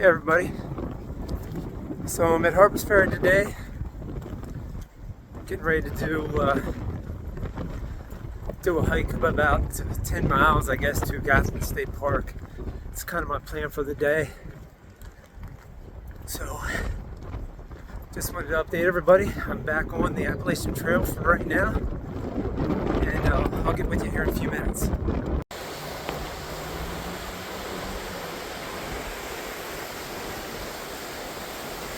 Hey everybody, so I'm at Harper's Ferry today, getting ready to do a hike of about 10 miles, I guess, to Gadsden State Park. It's kind of my plan for the day. So, just wanted to update everybody. I'm back on the Appalachian Trail for right now, and I'll get with you here in a few minutes.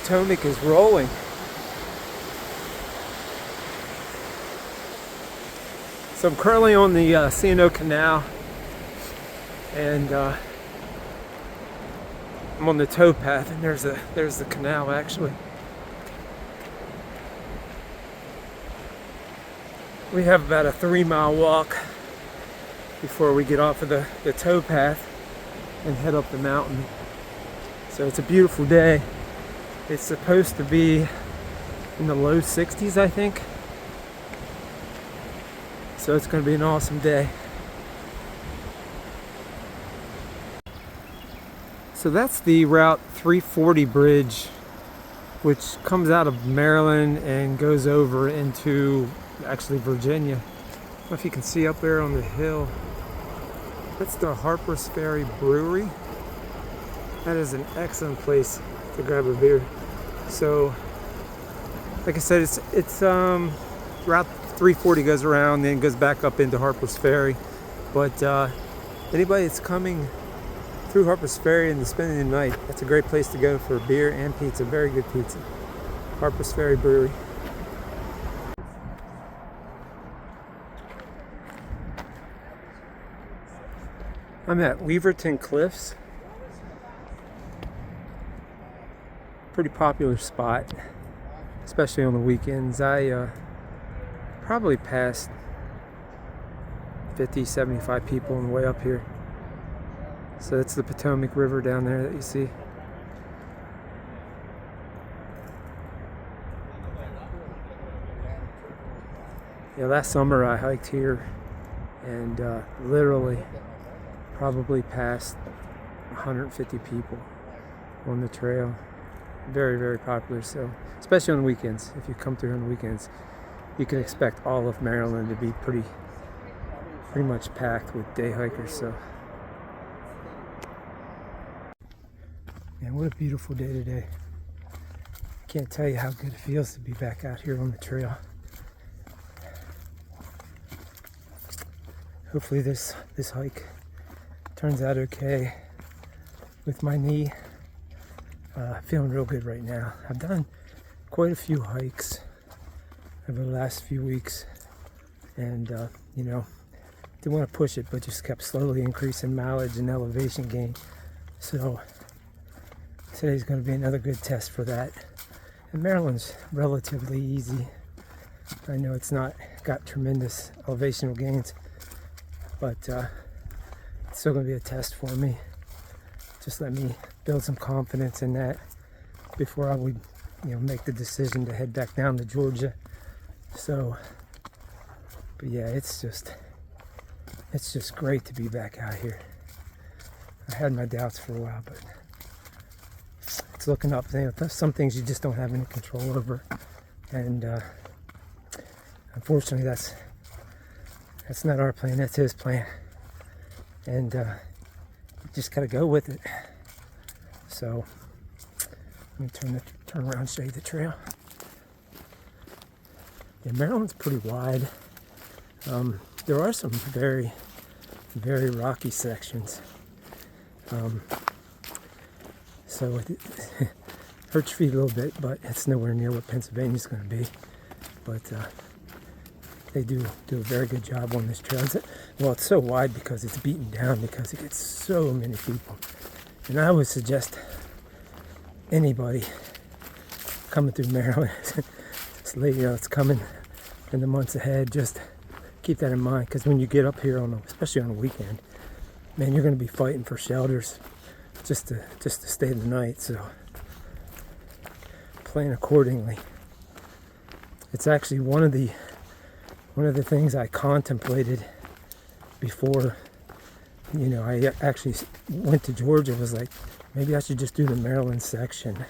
Potomac is rolling. So I'm currently on the C&O Canal, and I'm on the towpath, and there's the canal actually. We have about a 3-mile walk before we get off of the towpath and head up the mountain. So it's a beautiful day. It's supposed to be in the low 60s, I think. So it's going to be an awesome day. So that's the Route 340 bridge, which comes out of Maryland and goes over into actually Virginia. I don't know if you can see up there on the hill. That's the Harper's Ferry Brewery. That is an excellent place to grab a beer. So, like I said, it's Route 340 goes around, then goes back up into Harper's Ferry. But anybody that's coming through Harper's Ferry and spending the night, that's a great place to go for beer and pizza. Very good pizza. Harper's Ferry Brewery. I'm at Weaverton Cliffs. Pretty popular spot, especially on the weekends. I probably passed 50, 75 people on the way up here. So it's the Potomac River down there that you see. Yeah, last summer I hiked here and literally probably passed 150 people on the trail. Very, very popular. So, especially on the weekends. If you come through on the weekends, you can expect all of Maryland to be pretty much packed with day hikers. So, man, what a beautiful day today. Can't tell you how good it feels to be back out here on the trail. Hopefully this hike turns out okay with my knee. Feeling real good right now. I've done quite a few hikes over the last few weeks, and didn't want to push it, but just kept slowly increasing mileage and elevation gain. So today's going to be another good test for that. And Maryland's relatively easy. I know it's not got tremendous elevational gains, but it's still going to be a test for me. Just let me build some confidence in that before I would, make the decision to head back down to Georgia. So, but yeah, it's just great to be back out here. I had my doubts for a while, but it's looking up. Some things you just don't have any control over, and unfortunately, that's not our plan. That's his plan, and just gotta go with it. So let me turn around and show you the trail. Yeah, Maryland's pretty wide. There are some very, very rocky sections. So it hurts your feet a little bit, but it's nowhere near what Pennsylvania's going to be. But they do a very good job on this trail. It's so wide because it's beaten down because it gets so many people. And I would suggest anybody coming through Maryland, it's coming in the months ahead, just keep that in mind, because when you get up here, especially on a weekend, man, you're going to be fighting for shelters just to stay the night. So plan accordingly. It's actually one of the things I contemplated before, I actually went to Georgia, was like, maybe I should just do the Maryland section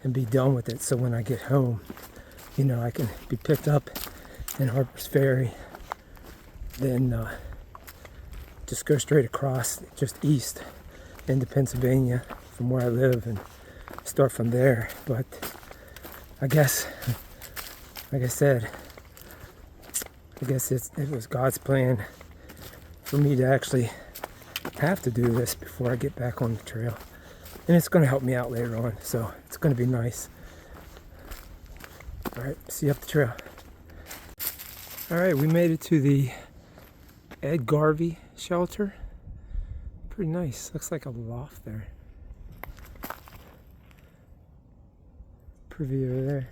and be done with it, so when I get home, you know, I can be picked up in Harper's Ferry, then just go straight across, just east into Pennsylvania from where I live, and start from there. But I guess, like I said, I guess it was God's plan for me to actually have to do this before I get back on the trail. And it's going to help me out later on, so it's going to be nice. Alright, see you up the trail. Alright, we made it to the Ed Garvey shelter. Pretty nice. Looks like a loft there. Preview over there.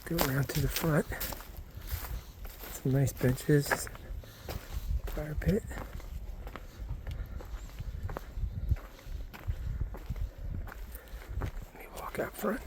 Go around to the front. Some nice benches. Fire pit. Let me walk out front.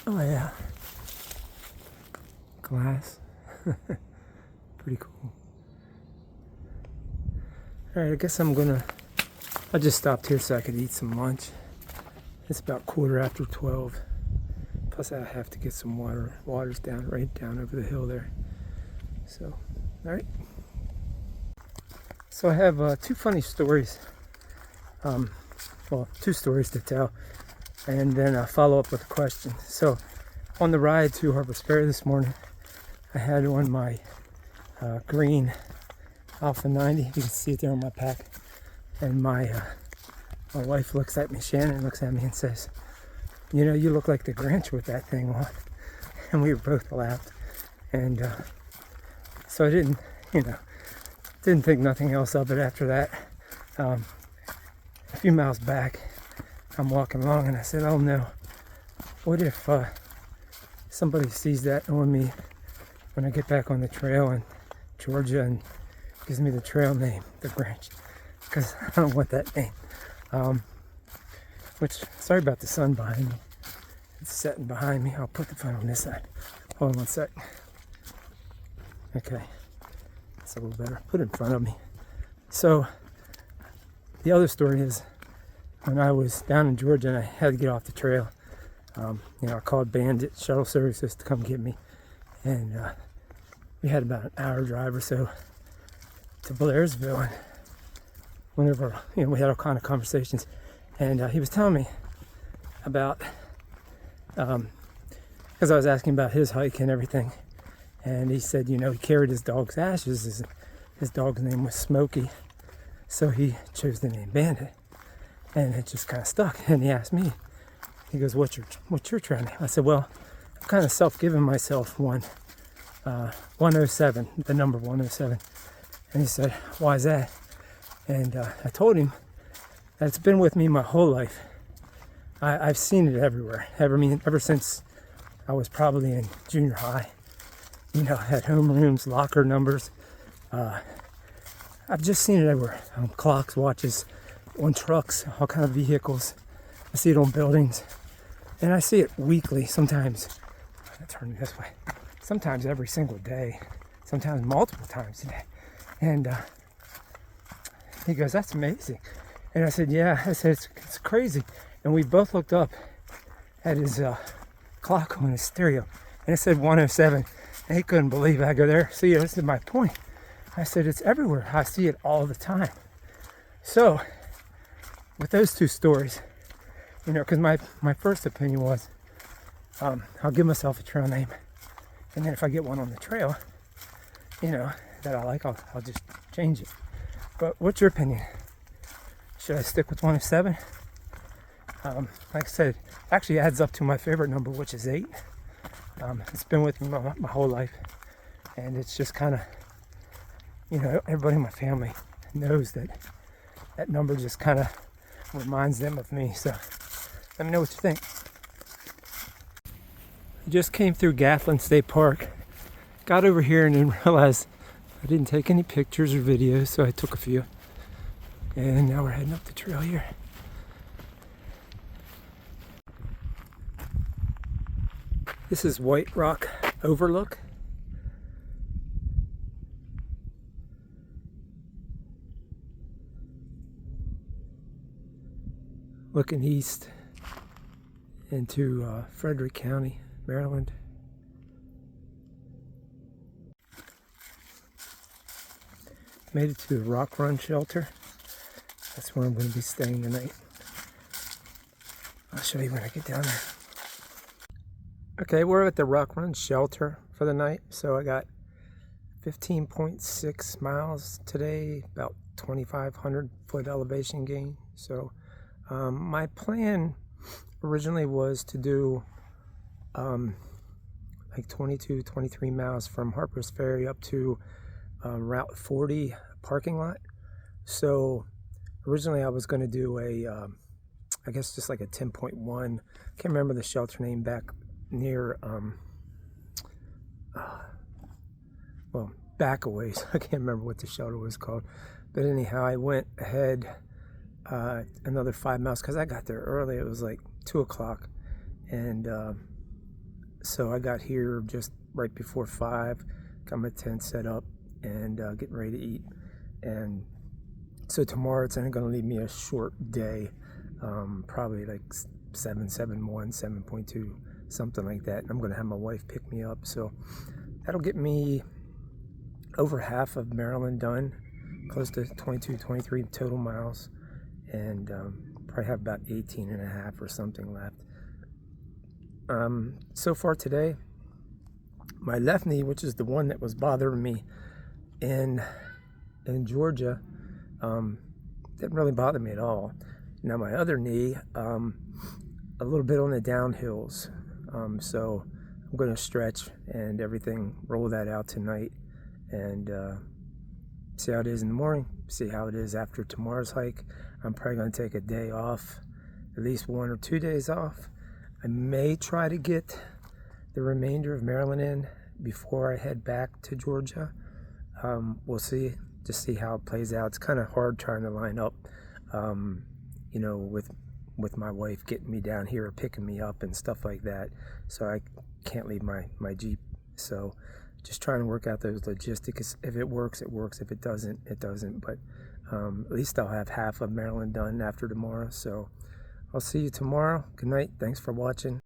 Oh yeah. Glass. Pretty cool. Alright, I guess I just stopped here so I could eat some lunch. It's about 12:15. Plus I have to get some water. Water's right down over the hill there. So, alright. So I have two funny stories. Well, two stories to tell. And then I'll follow up with a question. So, on the ride to Harper's Ferry this morning, I had on my green Alpha 90. You can see it there on my pack. And my wife looks at me, Shannon looks at me and says, you know, you look like the Grinch with that thing on. And we both laughed. And so I didn't think nothing else of it after that. A few miles back, I'm walking along and I said, oh no, what if somebody sees that on me when I get back on the trail in Georgia and gives me the trail name, the Grinch, because I don't want that name. Sorry about the sun behind me. It's setting behind me. I'll put the phone on this side. Hold on one sec. Okay, that's a little better. Put it in front of me. So, the other story is when I was down in Georgia and I had to get off the trail. I called Bandit Shuttle Services to come get me, and we had about an hour drive or so to Blairsville. And whenever we had all kind of conversations, and he was telling me about because I was asking about his hike and everything, and he said, he carried his dog's ashes. His dog's name was Smokey, so he chose the name Bandit, and it just kind of stuck. And he asked me, he goes, what's your trail name? I said, well, I've kind of self-given myself 107, the number 107. And he said, why is that? And I told him that it's been with me my whole life. I've seen it everywhere. Ever since I was probably in junior high. Had homerooms, locker numbers. I've just seen it everywhere. On clocks, watches, on trucks, all kind of vehicles. I see it on buildings. And I see it weekly, sometimes. I'm gonna turn it this way. Sometimes every single day. Sometimes multiple times a day. And he goes, that's amazing. And I said, yeah. I said, it's crazy. And we both looked up at his clock on his stereo. And it said 107. And he couldn't believe it. I go, there, see, this is my point. I said, it's everywhere. I see it all the time. So, with those two stories, because my first opinion was, I'll give myself a trail name. And then if I get one on the trail, that I like, I'll just change it. But what's your opinion? Should I stick with 107? Like I said, actually adds up to my favorite number, which is 8. It's been with me my whole life. And it's just kind of, everybody in my family knows that number just kind of reminds them of me. So let me know what you think. I just came through Gafflin State Park. Got over here and then realized I didn't take any pictures or videos, so I took a few. And now we're heading up the trail here. This is White Rock Overlook. looking east into Frederick County, Maryland. Made it to the Rock Run shelter. That's where I'm going to be staying tonight. I'll show you when I get down there. Okay, we're at the Rock Run shelter for the night. So I got 15.6 miles today, about 2,500 foot elevation gain. So my plan originally was to do like 22, 23 miles from Harper's Ferry up to Route 40 parking lot. So originally I was going to do a I guess just like a 10.1. Can't remember the shelter name back near well, back a ways. I can't remember what the shelter was called, but anyhow, I went ahead another 5 miles because I got there early. It was like 2 o'clock, and so I got here just right before 5, got my tent set up and getting ready to eat. And so tomorrow it's only going to leave me a short day, probably like 7.1, 7.2, something like that. And I'm going to have my wife pick me up, so that'll get me over half of Maryland done, close to 22, 23 total miles, and probably have about 18 and a half or something left. So far today, my left knee, which is the one that was bothering me in Georgia, didn't really bother me at all. Now my other knee, a little bit on the downhills, so I'm going to stretch and everything, roll that out tonight, and see how it is in the morning, see how it is after tomorrow's hike. I'm probably going to take a day off, at least 1 or 2 days off. I may try to get the remainder of Maryland in before I head back to Georgia. We'll see, just see how it plays out. It's kind of hard trying to line up, you know, with my wife getting me down here or picking me up and stuff like that. So I can't leave my Jeep. So just trying to work out those logistics. If it works, it works. If it doesn't, it doesn't. But at least I'll have half of Maryland done after tomorrow. So I'll see you tomorrow. Good night. Thanks for watching.